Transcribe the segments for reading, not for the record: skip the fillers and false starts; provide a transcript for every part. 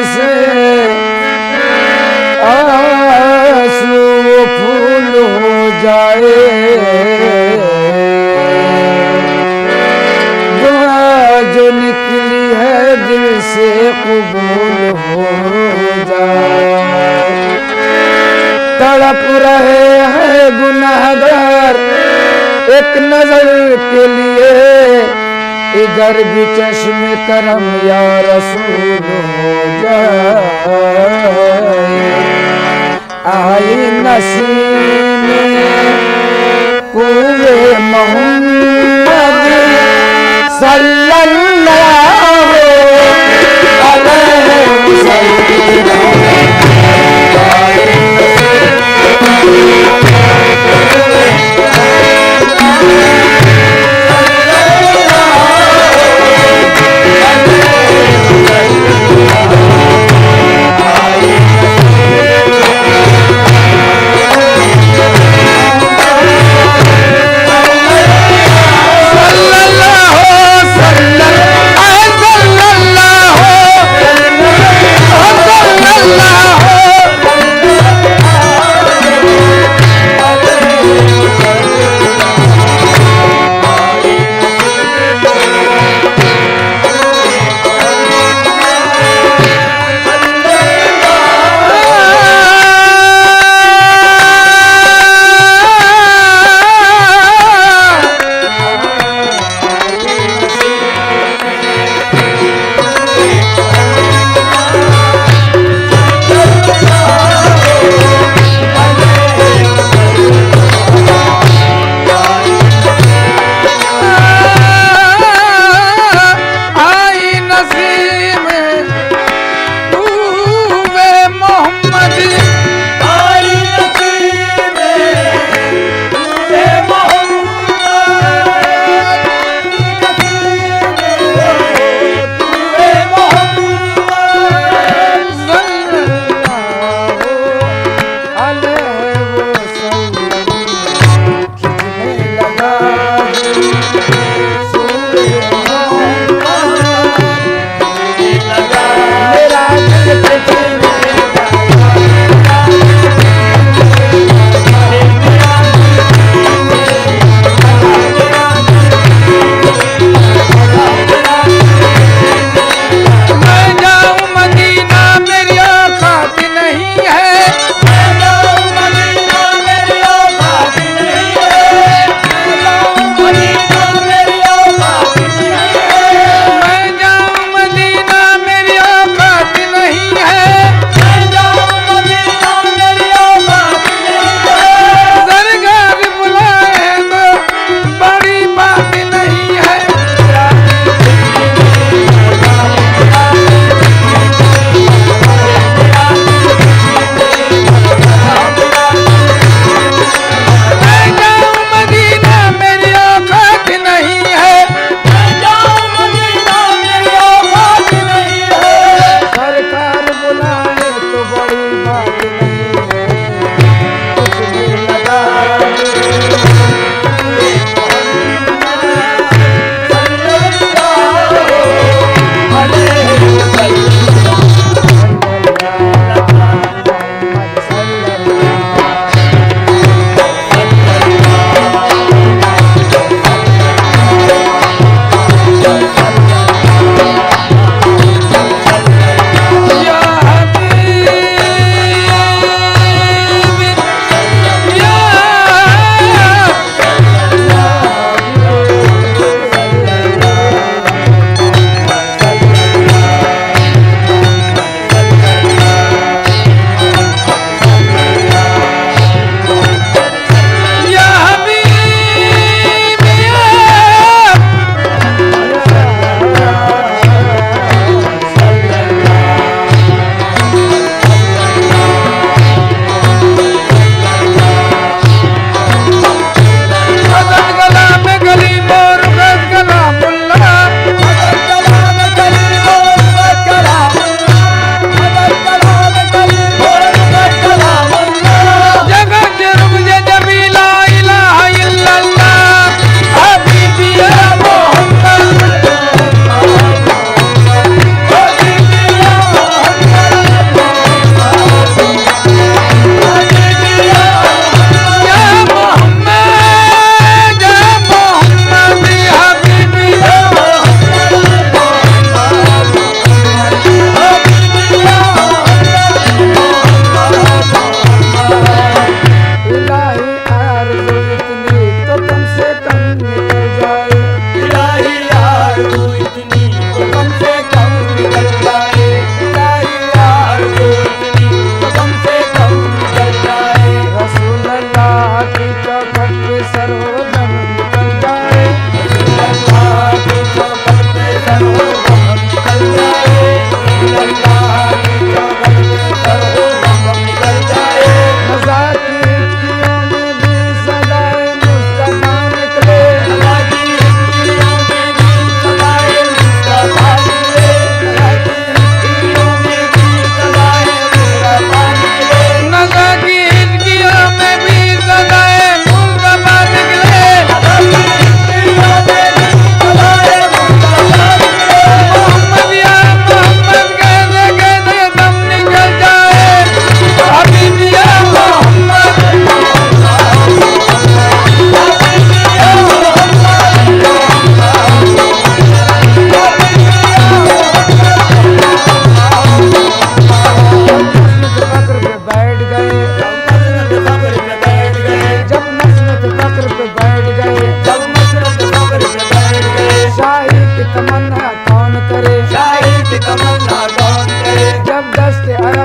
से आंसू फूल हो जाए, दुआ जो निकली है दिल से कबूल हो जाए। तड़प रहे हैं गुनाहगार एक नजर के लिए, इधर भी चश्मे करम या रसूल हो जाए। आई नसीम पूरे मोहम्मद सल्लल्लाहु अलैहि वसल्लम।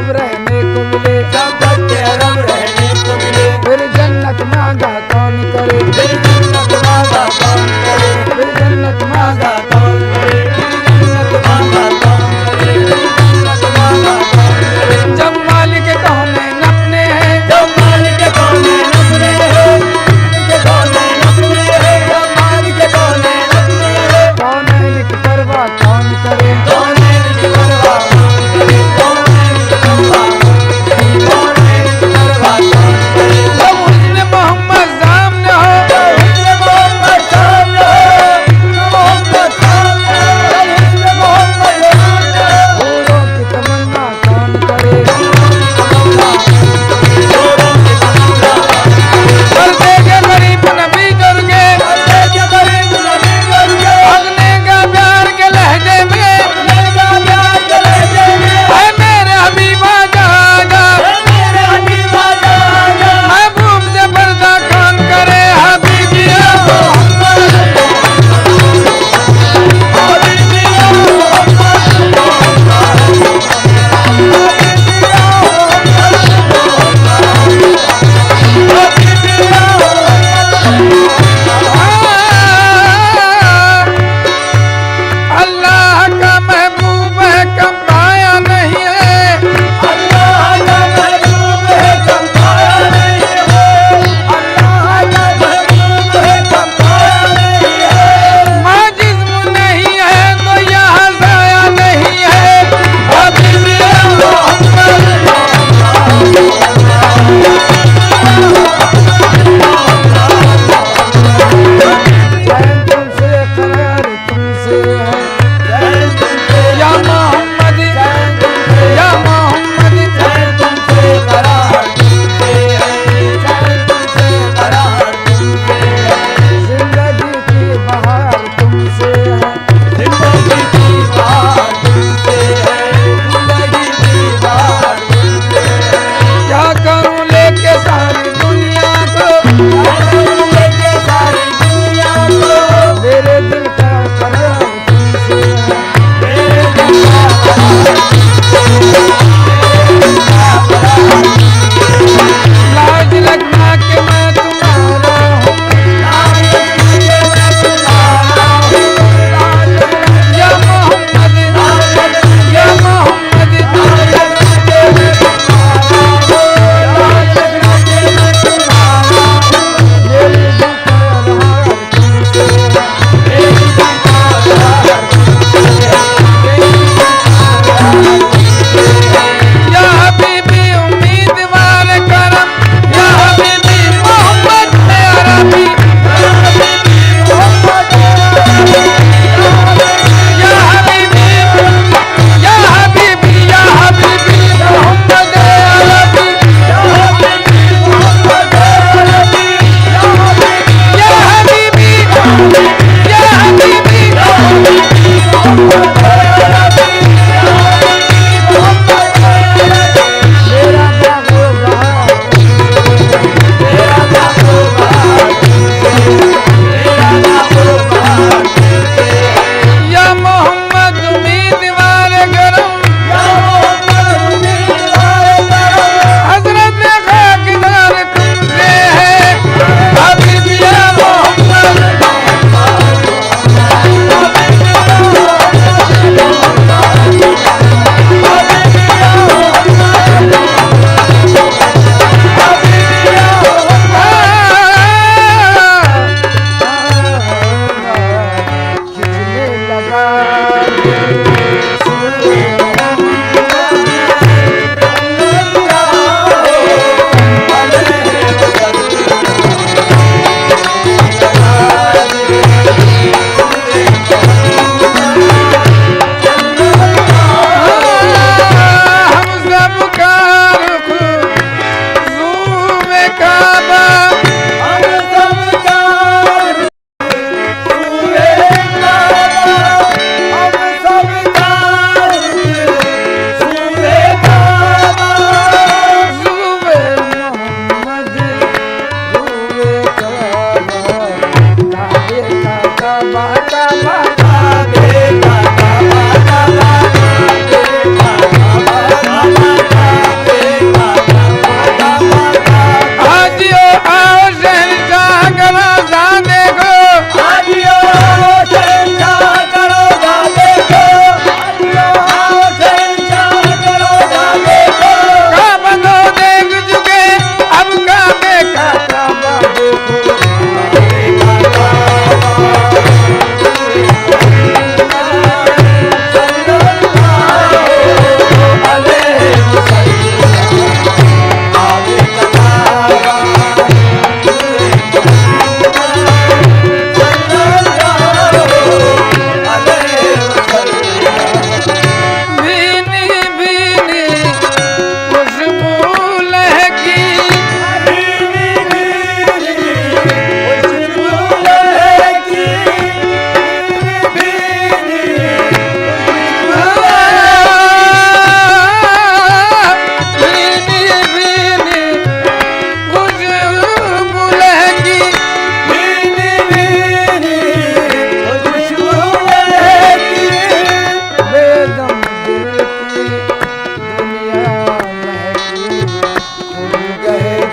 अरब रहने को मिले, जब तक के अरब रहने को मिले, फिर जन्नत मांगा कौन करे, फिर जन्नत मांगा कौन करे, फिर जन्नत मांगा कौन करे, जन्नत मांगा कौन करे, जन्नत मांगा कौन करे। जब मालिक कहने नपने हैं, जब मालिक कौने नपने हैं, के कौने नपने हैं, जब मालिक कौने नपने हैं, कौन है लिख परवाह कौन करे, कौने निज परवाह कौन करे, कौने निज परवाह कौन करे, कौने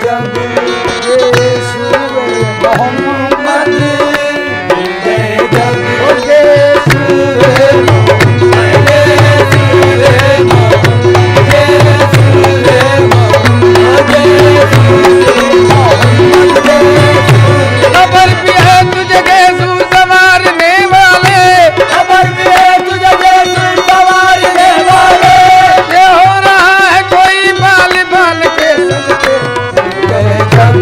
जब यीशु मोहम्मद मिल गए जब यीशु खबर भी है तुझे यीशु संवारने वाले, खबर भी है तुझे यीशु संवारने वाले। ये हो रहा है कोई बाल बाल के सजते गए जब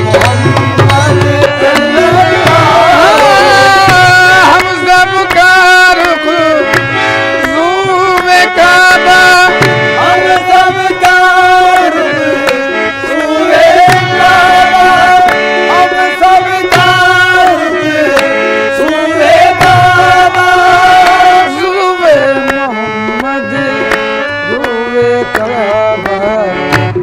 मोहम्मद हम सब का रुख रूए काबा, हम सब का रुख सूए काबा, हम सब का रुख सूए काबा। रूए मोहम्मद रूए काबा,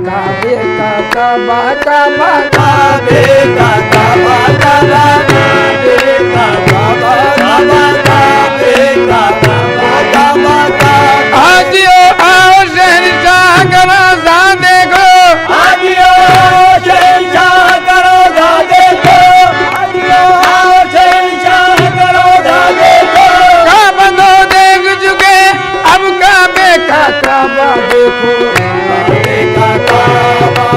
काबे का काबा काबा काबे का काबा काबा, काबे का काबा काबा, काबे का काबा काबा काबा। आजियो आओ शहंशाह गराजा देखो, आजियो शहंशाह गरोजा देखो, आजियो शहंशाह गरोजा देखो। काबा दो देख चुके अब काबे का काबा देखो। काबे का काबा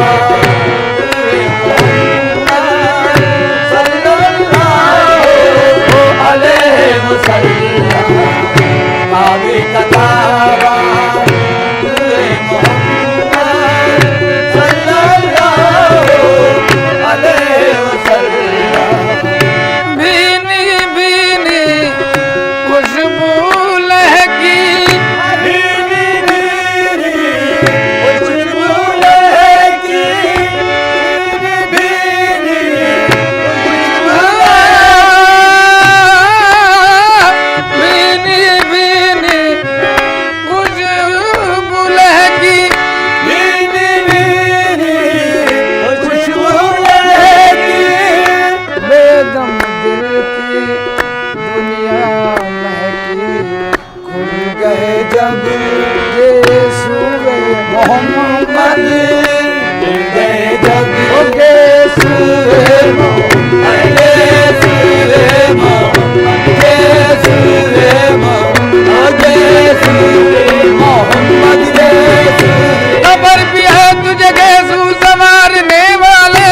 सल्लल्लाहु अलैहि वसल्लम, काबे का काबा मोहम्मद सल्लल्लाहु अलैहि वसल्लम। भीनी भीनी खुशबू लहकी, भीनी भीनी खुशबू लहकी, भीनी खुशबू भीनी भीनी खुशबू लहकी, भीनी भीनी खुशबू लहकी। बेदम दिल की दुनिया महकी, खुल गए जब यीशु मोहम्मद मिल गए जब यीशु खबर भी है तुझे यीशु संवारने वाले,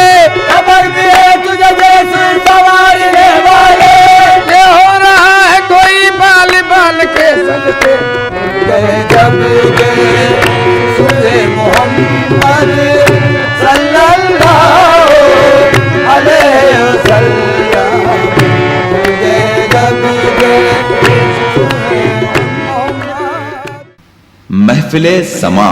खबर भी है तुझे यीशु संवारने वाले। ये हो रहा है कोई बाल बाल के सजते गए जब मोहम्मद सल्लल्लाहु अलैहि वसल्लम, गए जब मोहम्मद। महफिले समा।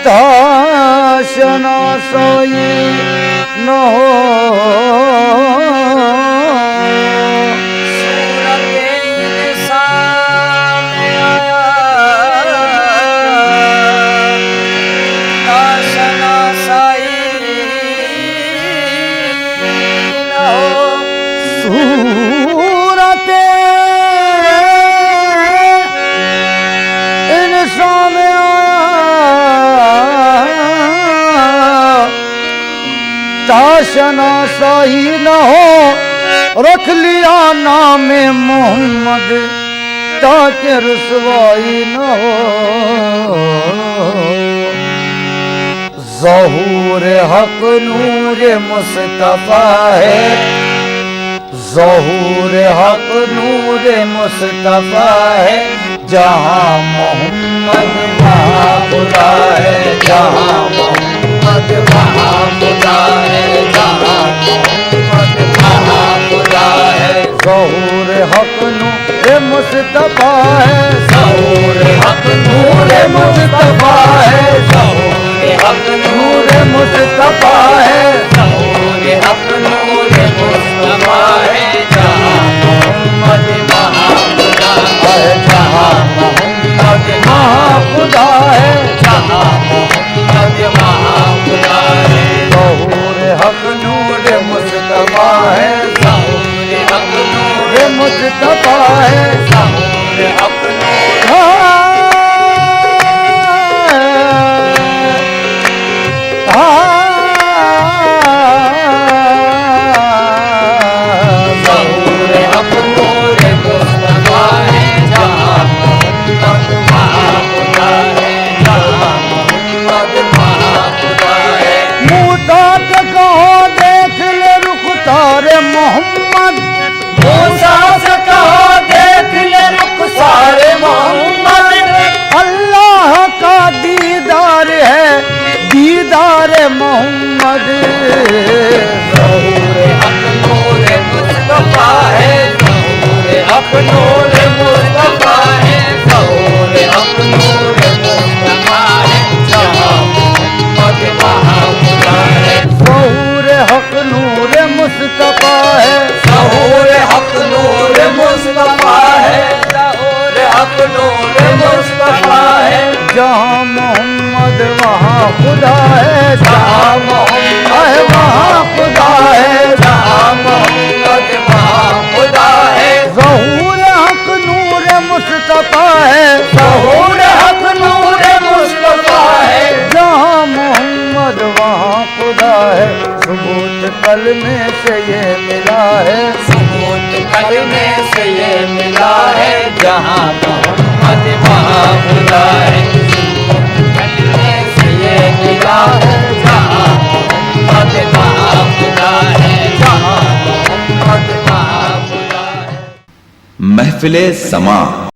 ताशना सोई न हो ताशना सही न हो रख लिया नाम मोहम्मद ताकि रुसवाई न हो ज़हूर हक नूर मुस्तफा है ज़हूर हक नूर मुस्तफा है जहाँ मोहम्मद वहाँ खुदा है जहाँ मोहम्मद वहाँ खुदा है जहाँ मोहम्मद वहाँ खुदा है ज़हूर हक नूर मुस्तफा है ज़हूर हक नूर मुस्तफा है ज़हूर हक नूर मुस्तफा है ज़हूर हक नूर मुस्तफा है जहाँ मोहम्मद वहाँ खुदा है जहाँ मोहम्मद वहाँ खुदा है जहाँ मोहम्मद वहाँ खुदा है ज़हूर हक नूर मुस्तफा है ज़हूर हक नूर मुस्तफा है ज़हूर हक नूर मोहम्मद मूसा से कहो देख ले रुख सारे मोहम्मद अल्लाह का दीदार है दीदार मोहम्मद ज़हूर हक नूर मुस्तफा है ज़हूर हक नूर मुस्तफा है ज़हूर हक नूर मुस्तफा है जहाँ मोहम्मद वहाँ खुदा है ज़हूर हक नूर मुस्तफा है ज़हूर हक नूर मुस्तफा है ज़हूर हक नूर मुस्तफा है जहाँ मोहम्मद वहाँ खुदा है जहाँ मोहम्मद वहाँ खुदा है जहाँ मोहम्मद वहाँ खुदा है ज़हूर हक नूर मुस्तफा है ज़हूर हक नूर मुस्तफा है जहाँ मोहम्मद वहाँ खुदा है सबूत कलमे से ये मिला है सबूत कलमे से ये मिला है जहाँ मोहम्मद वहाँ खुदा है सबूत कलमे से ये मिला है जहाँ मोहम्मद वहाँ खुदा है जहाँ मोहम्मद वहाँ खुदा है महफिले समा।